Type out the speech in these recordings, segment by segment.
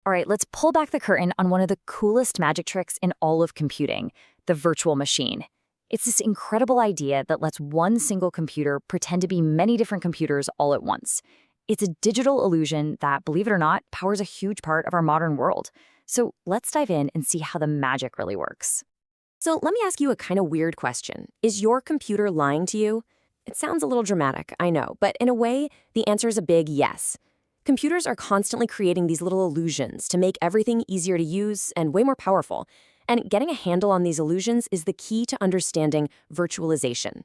All right, let's pull back the curtain on one of the coolest magic tricks in all of computing, the virtual machine. It's this incredible idea that lets one single computer pretend to be many different computers all at once. It's a digital illusion that, believe it or not, powers a huge part of our modern world. So let's dive in and see how the magic really works. So let me ask you a kind of weird question. Is your computer lying to you? It sounds a little dramatic, I know, but in a way, the answer is a big yes. Computers are constantly creating these little illusions to make everything easier to use and way more powerful. And getting a handle on these illusions is the key to understanding virtualization.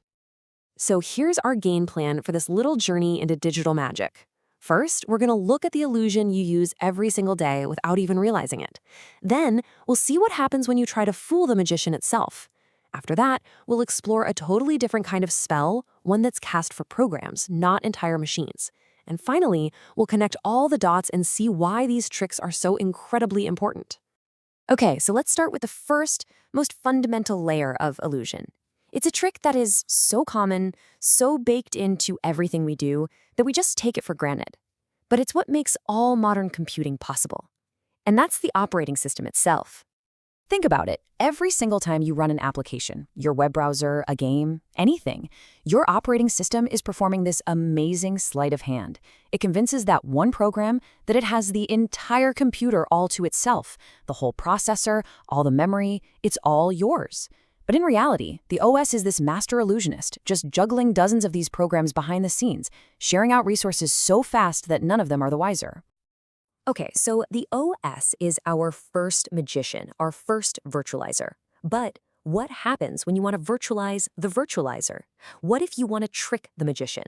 So here's our game plan for this little journey into digital magic. First, we're going to look at the illusion you use every single day without even realizing it. Then, we'll see what happens when you try to fool the magician itself. After that, we'll explore a totally different kind of spell, one that's cast for programs, not entire machines. And finally, we'll connect all the dots and see why these tricks are so incredibly important. Okay, so let's start with the first, most fundamental layer of illusion. It's a trick that is so common, so baked into everything we do, that we just take it for granted. But it's what makes all modern computing possible. And that's the operating system itself. Think about it. Every single time you run an application, your web browser, a game, anything, your operating system is performing this amazing sleight of hand. It convinces that one program that it has the entire computer all to itself, the whole processor, all the memory, it's all yours. But in reality, the OS is this master illusionist, just juggling dozens of these programs behind the scenes, sharing out resources so fast that none of them are the wiser. Okay, so the OS is our first magician, our first virtualizer. But what happens when you want to virtualize the virtualizer? What if you want to trick the magician?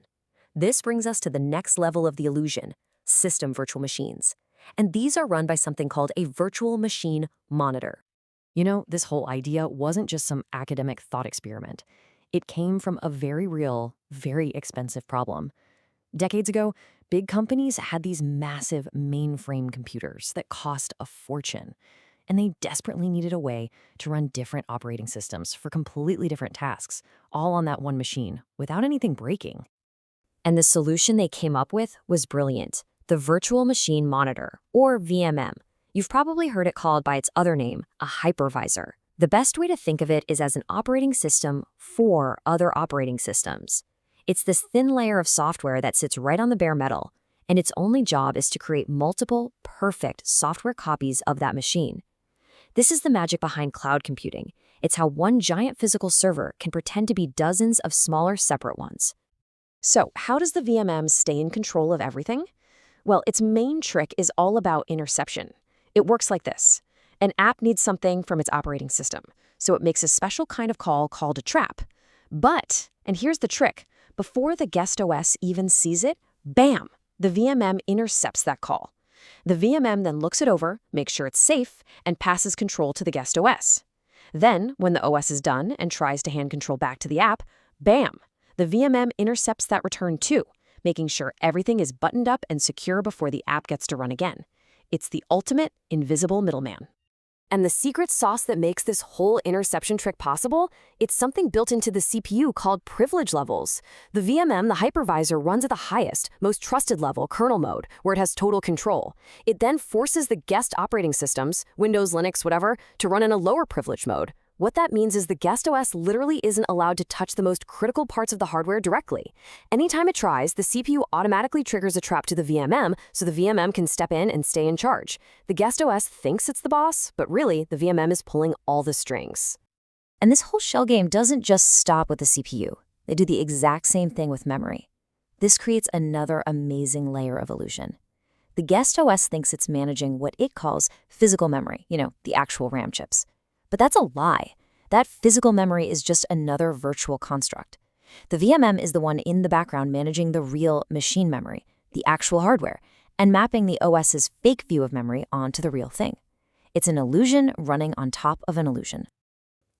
This brings us to the next level of the illusion, system virtual machines. And these are run by something called a virtual machine monitor. You know, this whole idea wasn't just some academic thought experiment. It came from a very real, very expensive problem. Decades ago, big companies had these massive mainframe computers that cost a fortune, and they desperately needed a way to run different operating systems for completely different tasks, all on that one machine, without anything breaking. And the solution they came up with was brilliant, the Virtual Machine Monitor, or VMM. You've probably heard it called by its other name, a hypervisor. The best way to think of it is as an operating system for other operating systems. It's this thin layer of software that sits right on the bare metal, and its only job is to create multiple, perfect software copies of that machine. This is the magic behind cloud computing. It's how one giant physical server can pretend to be dozens of smaller, separate ones. So, how does the VMM stay in control of everything? Well, its main trick is all about interception. It works like this. An app needs something from its operating system, so it makes a special kind of call called a trap. But, and here's the trick, before the guest OS even sees it, bam, the VMM intercepts that call. The VMM then looks it over, makes sure it's safe, and passes control to the guest OS. Then, when the OS is done and tries to hand control back to the app, bam, the VMM intercepts that return too, making sure everything is buttoned up and secure before the app gets to run again. It's the ultimate invisible middleman. And the secret sauce that makes this whole interception trick possible? It's something built into the CPU called privilege levels. The VMM, the hypervisor, runs at the highest, most trusted level, kernel mode, where it has total control. It then forces the guest operating systems, Windows, Linux, whatever, to run in a lower privilege mode. What that means is the guest OS literally isn't allowed to touch the most critical parts of the hardware directly. Anytime it tries, the CPU automatically triggers a trap to the VMM so the VMM can step in and stay in charge. The guest OS thinks it's the boss, but really, the VMM is pulling all the strings. And this whole shell game doesn't just stop with the CPU. They do the exact same thing with memory. This creates another amazing layer of illusion. The guest OS thinks it's managing what it calls physical memory, the actual RAM chips. But that's a lie. That physical memory is just another virtual construct. The VMM is the one in the background managing the real machine memory, the actual hardware, and mapping the OS's fake view of memory onto the real thing. It's an illusion running on top of an illusion.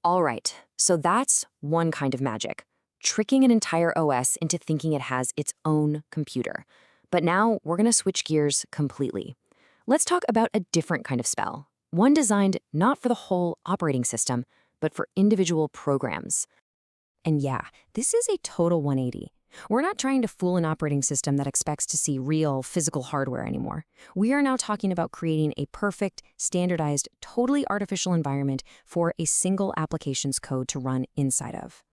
All right, so that's one kind of magic, tricking an entire OS into thinking it has its own computer. But now we're going to switch gears completely. Let's talk about a different kind of spell. One designed not for the whole operating system, but for individual programs. And yeah, this is a total 180. We're not trying to fool an operating system that expects to see real, physical hardware anymore. We are now talking about creating a perfect, standardized, totally artificial environment for a single application's code to run inside of.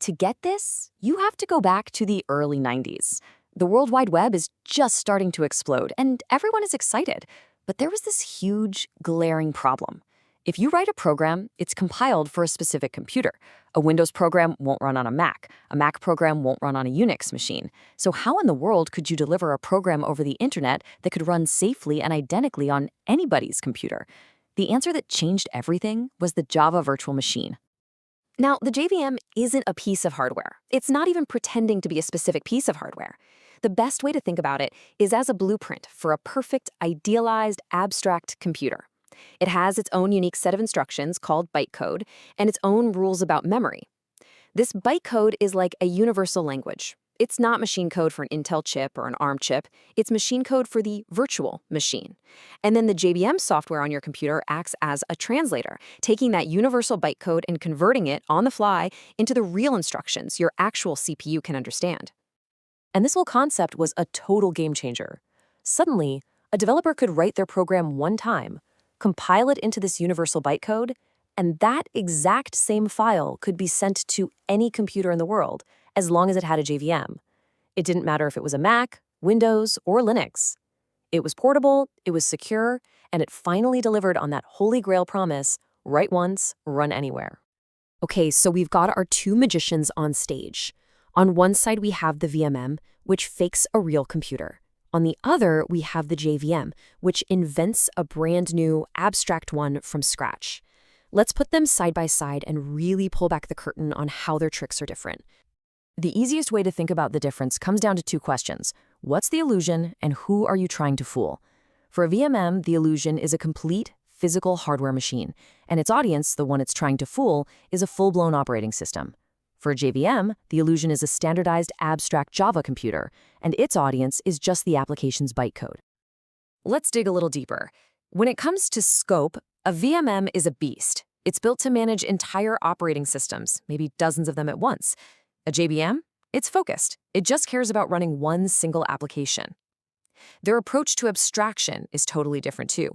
To get this, you have to go back to the early 90s. The World Wide Web is just starting to explode, and everyone is excited. But there was this huge, glaring problem. If you write a program, it's compiled for a specific computer. A Windows program won't run on a Mac. A Mac program won't run on a Unix machine. So how in the world could you deliver a program over the internet that could run safely and identically on anybody's computer? The answer that changed everything was the Java virtual machine. Now, the JVM isn't a piece of hardware. It's not even pretending to be a specific piece of hardware. The best way to think about it is as a blueprint for a perfect, idealized, abstract computer. It has its own unique set of instructions called bytecode and its own rules about memory. This bytecode is like a universal language. It's not machine code for an Intel chip or an ARM chip. It's machine code for the virtual machine. And then the JVM software on your computer acts as a translator, taking that universal bytecode and converting it on the fly into the real instructions your actual CPU can understand. And this whole concept was a total game changer. Suddenly, a developer could write their program one time, compile it into this universal bytecode, and that exact same file could be sent to any computer in the world as long as it had a JVM. It didn't matter if it was a Mac, Windows, or Linux. It was portable, it was secure, and it finally delivered on that holy grail promise, write once, run anywhere. Okay, so we've got our two magicians on stage. On one side, we have the VMM, which fakes a real computer. On the other, we have the JVM, which invents a brand new, abstract one from scratch. Let's put them side by side and really pull back the curtain on how their tricks are different. The easiest way to think about the difference comes down to two questions. What's the illusion, and who are you trying to fool? For a VMM, the illusion is a complete, physical hardware machine, and its audience, the one it's trying to fool, is a full-blown operating system. For a JVM, the illusion is a standardized, abstract Java computer, and its audience is just the application's bytecode. Let's dig a little deeper. When it comes to scope, a VMM is a beast. It's built to manage entire operating systems, maybe dozens of them at once. A JVM? It's focused. It just cares about running one single application. Their approach to abstraction is totally different too.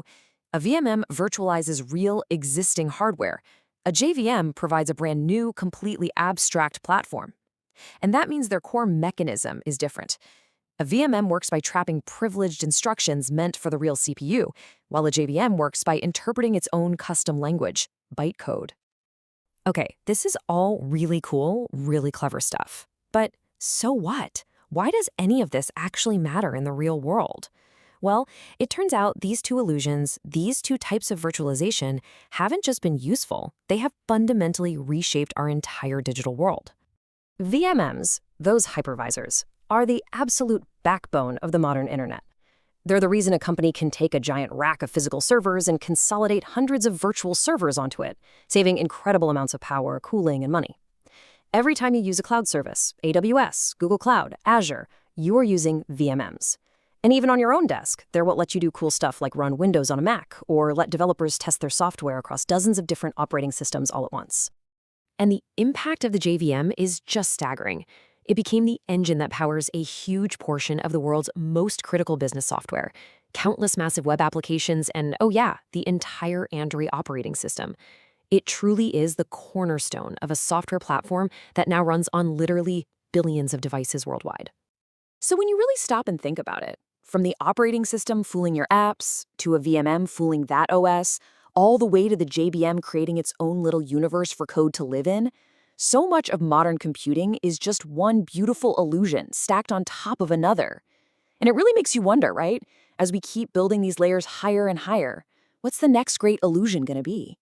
A VMM virtualizes real, existing hardware. A JVM provides a brand new, completely abstract platform. And that means their core mechanism is different. A VMM works by trapping privileged instructions meant for the real CPU, while a JVM works by interpreting its own custom language, bytecode. Okay, this is all really cool, really clever stuff. But so what? Why does any of this actually matter in the real world? Well, it turns out these two illusions, these two types of virtualization, haven't just been useful, they have fundamentally reshaped our entire digital world. VMMs, those hypervisors, are the absolute backbone of the modern internet. They're the reason a company can take a giant rack of physical servers and consolidate hundreds of virtual servers onto it, saving incredible amounts of power, cooling, and money. Every time you use a cloud service, AWS, Google Cloud, Azure, you're using VMMs. And even on your own desk, they're what let you do cool stuff like run Windows on a Mac or let developers test their software across dozens of different operating systems all at once. And the impact of the JVM is just staggering. It became the engine that powers a huge portion of the world's most critical business software, countless massive web applications, and, oh yeah, the entire Android operating system. It truly is the cornerstone of a software platform that now runs on literally billions of devices worldwide. So when you really stop and think about it, from the operating system fooling your apps, to a VMM fooling that OS, all the way to the JVM creating its own little universe for code to live in, so much of modern computing is just one beautiful illusion stacked on top of another. And it really makes you wonder, right? As we keep building these layers higher and higher, what's the next great illusion going to be?